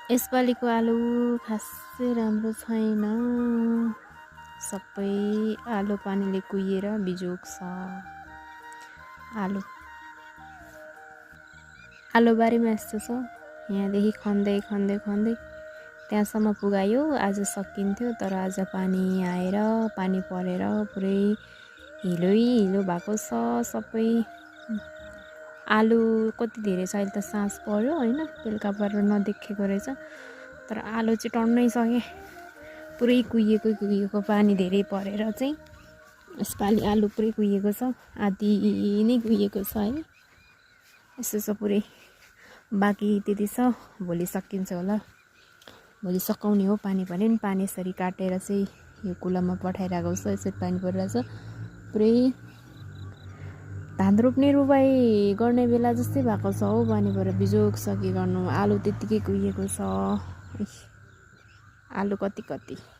यसपालिको आलु खासै राम्रो छैन। सबै आलु पानीले कुहिएर बिजोग छ। आलुबारीमा यस्तो छ, यहाँदेखि खन्दै खन्दै खन्दै त्यहाँसम्म पुगायो। आज सकिन्थ्यो, तर आज पानी आएर पानी परेर पुरै हिलो भएको छ सबै। आलु कति धेरै छ अहिले त साँझ पर्यो होइन, बेलुका परेर नदेखेको रहेछ। तर आलु चाहिँ टन्नै सके, पुरै कुहिएको पानी धेरै परेर चाहिँ यसपालि आलु पुरै कुहिएको छ, आधी नै कुहिएको छ है। यस्तो छ पुरै, बाँकी त्यति छ। भोलि सकिन्छ होला, भोलि सकाउने हो। पानी पऱ्यो नि, पानी यसरी काटेर चाहिँ यो कुलामा पठाइरहेको छ। यसरी पानी परिरहेछ पुरै। धान रोप्ने रुबाई गर्ने बेला जस्तै भएको छ हौ, पानी परेर बिजोग छ के गर्नु। आलु त्यत्तिकै कुहिएको छ। आलु कति